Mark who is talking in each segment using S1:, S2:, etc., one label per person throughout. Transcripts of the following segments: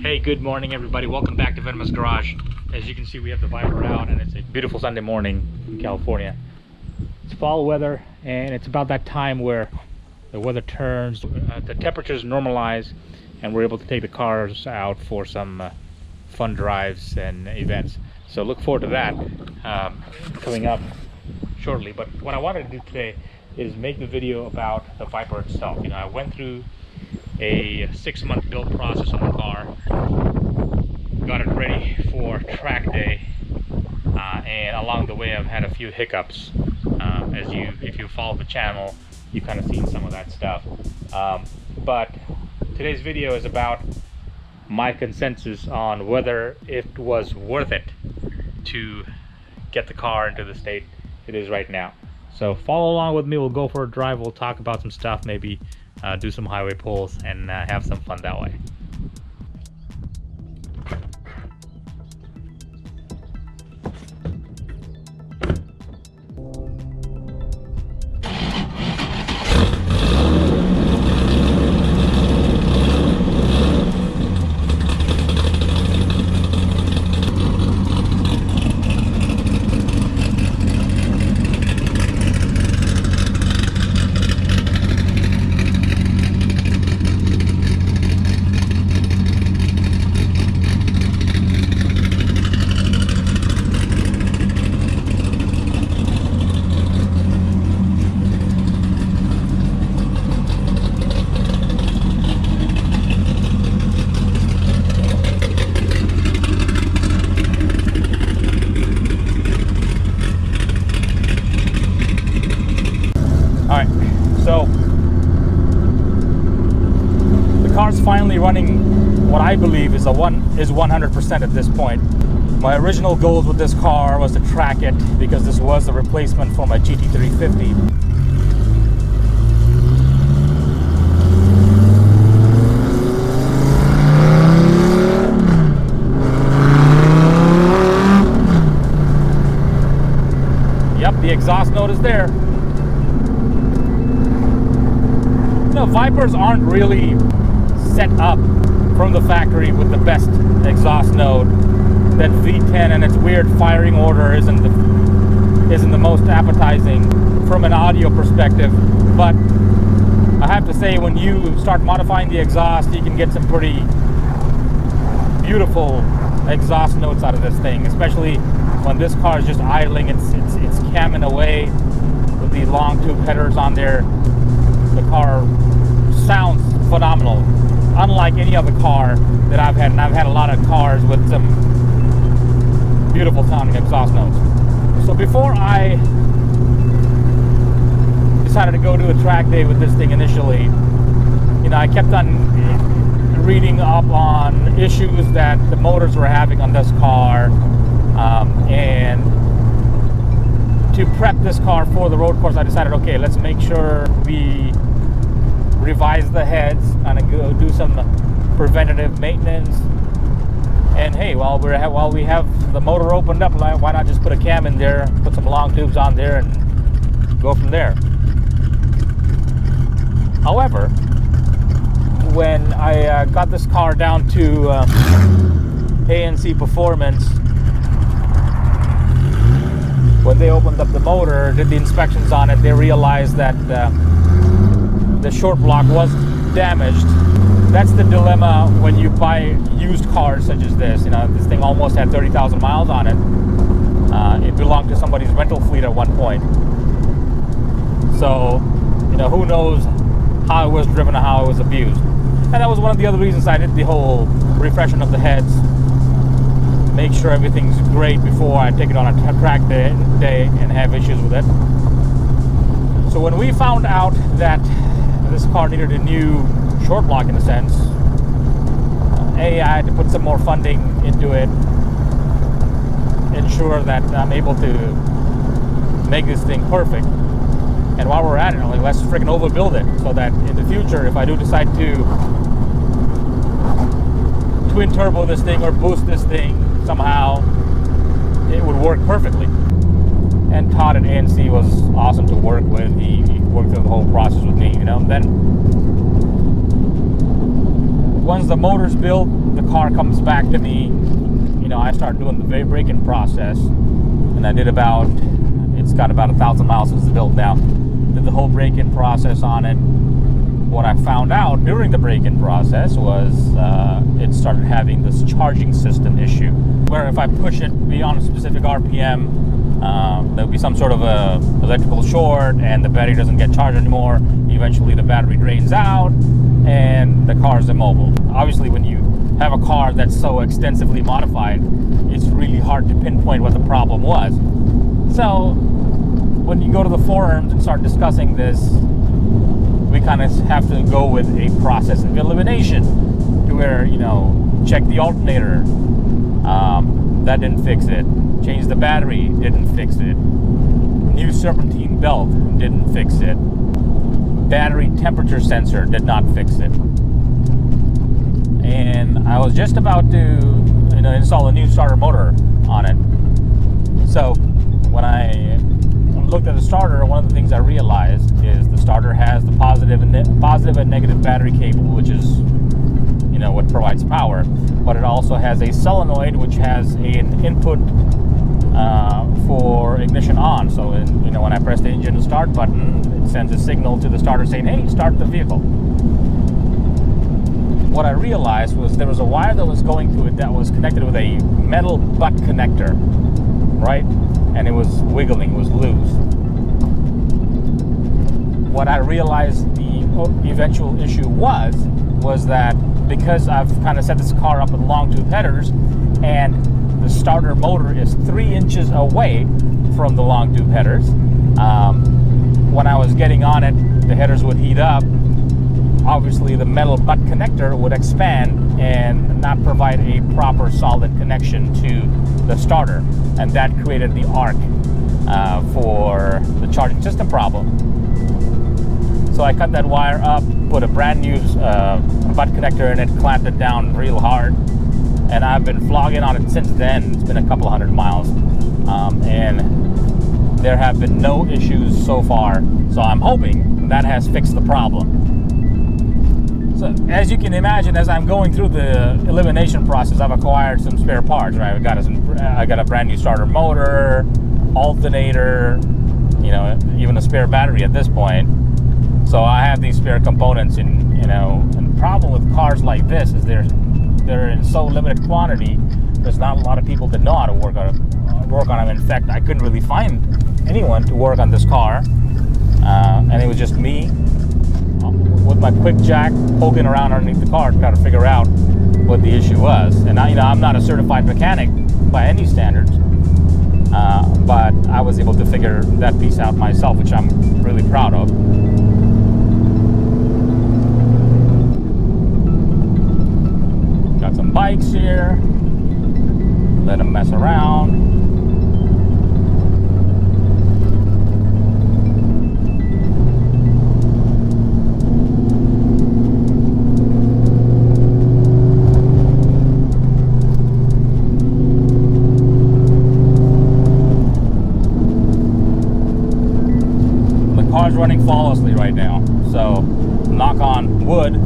S1: Hey, good morning everybody. Welcome back to Venomous Garage. As you can see, we have the Viper out and it's a beautiful Sunday morning in California. It's fall weather and it's about that time where the weather turns, the temperatures normalize, and we're able to take the cars out for some fun drives and events. So look forward to that coming up shortly. But what I wanted to do today is make the video about the Viper itself. You know, I went through a 6-month build process on the car, got it ready for track day, and along the way I've had a few hiccups. If you follow the channel, you've kind of seen some of that stuff. But today's video is about my consensus on whether it was worth it to get the car into the state it is right now. So follow along with me, we'll go for a drive, we'll talk about some stuff, maybe do some highway pulls and have some fun that way. So the car's finally running what I believe is 100% at this point. My original goals with this car was to track it because this was a replacement for my GT350. Yep, the exhaust note is there. Vipers aren't really set up from the factory with the best exhaust note. That V10 and its weird firing order isn't the most appetizing from an audio perspective. But I have to say, when you start modifying the exhaust, you can get some pretty beautiful exhaust notes out of this thing, especially when this car is just idling. It's camming away with the long tube headers on there. The car sounds phenomenal, unlike any other car that I've had, and I've had a lot of cars with some beautiful sounding exhaust notes. So before I decided to go to a track day with this thing initially, you know, I kept on reading up on issues that the motors were having on this car, and to prep this car for the road course, I decided, okay, let's make sure we revise the heads, kind of go do some preventative maintenance. And hey, while we have the motor opened up, why not just put a cam in there, put some long tubes on there, and go from there. However, when I got this car down to Acperformance, when they opened up the motor, did the inspections on it, they realized that the short block was damaged. That's the dilemma when you buy used cars such as this. You know, this thing almost had 30,000 miles on it. It belonged to somebody's rental fleet at one point. So, you know, who knows how it was driven or how it was abused. And that was one of the other reasons I did the whole refreshing of the heads. Make sure everything's great before I take it on a track day and have issues with it. So when we found out that this car needed a new short block, in a sense, I had to put some more funding into it, ensure that I'm able to make this thing perfect. And while we're at it, I'm like, let's freaking overbuild it so that in the future, if I do decide to twin turbo this thing or boost this thing somehow, it would work perfectly. And Todd at ANC was awesome to work with. He worked through the whole process with me, you know. Then once the motor's built, the car comes back to me. I start doing the break-in process, and I did it's got about 1,000 miles since it's built now. Did the whole break-in process on it. What I found out during the break-in process was it started having this charging system issue, where if I push it beyond a specific RPM, there'll be some sort of a electrical short, and the battery doesn't get charged anymore. Eventually, the battery drains out, and the car is immobile. Obviously, when you have a car that's so extensively modified, it's really hard to pinpoint what the problem was. So when you go to the forums and start discussing this, we kind of have to go with a process of elimination, to where, check the alternator, that didn't fix it. Change the battery, didn't fix it. New serpentine belt, didn't fix it. Battery temperature sensor, did not fix it. And I was just about to install a new starter motor on it. So when I looked at the starter, one of the things I realized is the starter has the positive and negative battery cable, which is what provides power, but it also has a solenoid which has an input for ignition on. So when I press the engine start button, it sends a signal to the starter saying, hey, start the vehicle. What I realized was there was a wire that was going to it that was connected with a metal butt connector, right? And it was wiggling, it was loose. What I realized the eventual issue was that because I've kind of set this car up with long tube headers, and the starter motor is 3 inches away from the long tube headers, when I was getting on it, the headers would heat up. Obviously, the metal butt connector would expand and not provide a proper solid connection to the starter, and that created the arc for the charging system problem. So I cut that wire up, put a brand new butt connector in it, clamped it down real hard, and I've been flogging on it since then. It's been a couple hundred miles, and there have been no issues so far. So I'm hoping that has fixed the problem. So as you can imagine, as I'm going through the elimination process, I've acquired some spare parts, right? I got a brand new starter motor, alternator, even a spare battery at this point. So I have these spare components, and the problem with cars like this is they're in so limited quantity. There's not a lot of people that know how to work on them. In fact, I couldn't really find anyone to work on this car, and it was just me with my quick jack poking around underneath the car to try to figure out what the issue was. And I'm not a certified mechanic by any standards, but I was able to figure that piece out myself, which I'm really proud of. Got some bikes here, let them mess around. Car's running flawlessly right now, so knock on wood,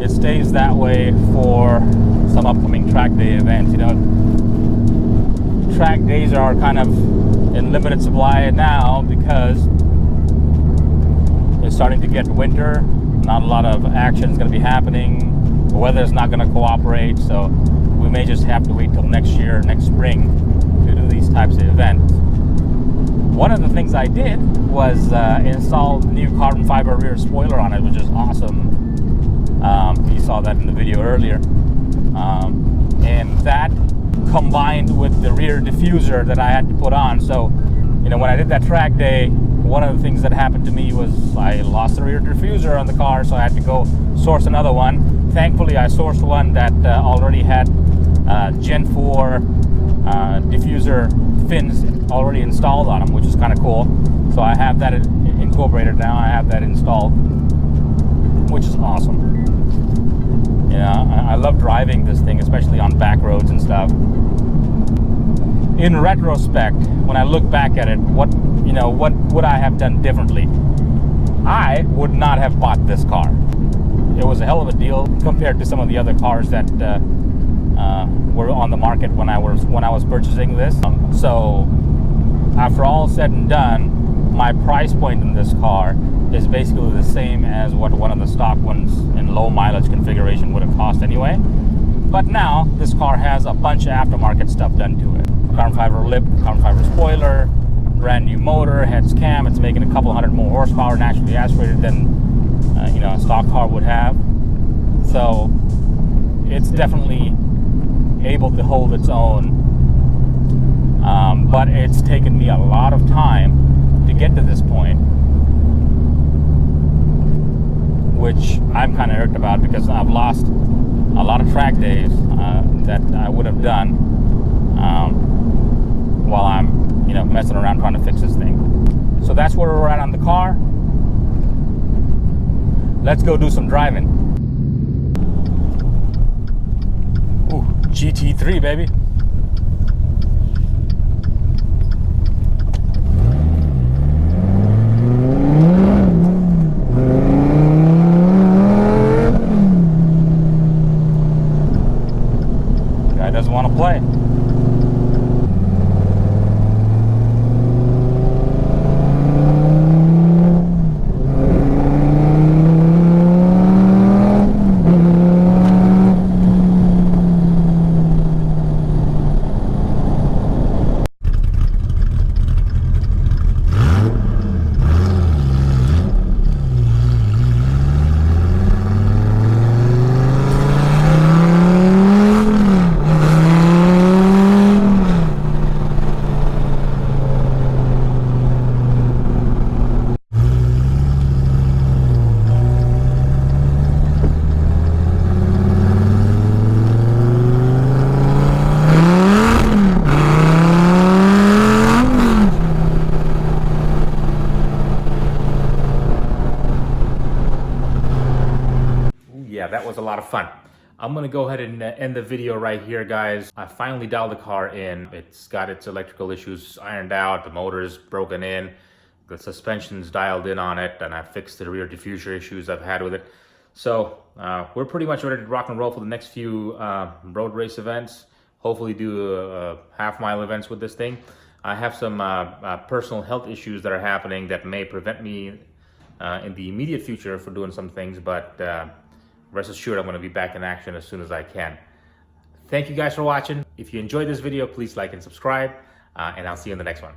S1: it stays that way for some upcoming track day events. Track days are kind of in limited supply now because it's starting to get winter. Not a lot of action is going to be happening. The weather is not going to cooperate, so we may just have to wait till next year, next spring, to do these types of events. One of the things I did was install the new carbon fiber rear spoiler on it, which is awesome. You saw that in the video earlier. And that combined with the rear diffuser that I had to put on. So, when I did that track day, one of the things that happened to me was I lost the rear diffuser on the car, so I had to go source another one. Thankfully, I sourced one that already had Gen 4 diffuser fins already installed on them, which is kind of cool. So I have that incorporated now. I have that installed, which is awesome. I love driving this thing, especially on back roads and stuff. In retrospect, when I look back at it, what would I have done differently? I would not have bought this car. it was a hell of a deal compared to some of the other cars that were on the market when I was purchasing this. So after all said and done, my price point in this car is basically the same as what one of the stock ones in low mileage configuration would have cost anyway. But now this car has a bunch of aftermarket stuff done to it. Carbon fiber lip, carbon fiber spoiler, brand new motor, heads cam. It's making a couple hundred more horsepower naturally aspirated than a stock car would have. So it's definitely able to hold its own. But it's taken me a lot of time to get to this point, which I'm kind of irked about because I've lost a lot of track days that I would have done while I'm messing around trying to fix this thing. So that's where we're at on the car. Let's go do some driving. Ooh, GT3 baby. Guy doesn't want to play. Yeah, that was a lot of fun. I'm gonna go ahead and end the video right here, guys. I finally dialed the car in. It's got its electrical issues ironed out, the motor's broken in, the suspension's dialed in on it, and I fixed the rear diffuser issues I've had with it. So we're pretty much ready to rock and roll for the next few road race events. Hopefully do half-mile events with this thing. I have some personal health issues that are happening that may prevent me in the immediate future for doing some things, but rest assured I'm going to be back in action as soon as I can. Thank you guys for watching. If you enjoyed this video, please like and subscribe, and I'll see you in the next one.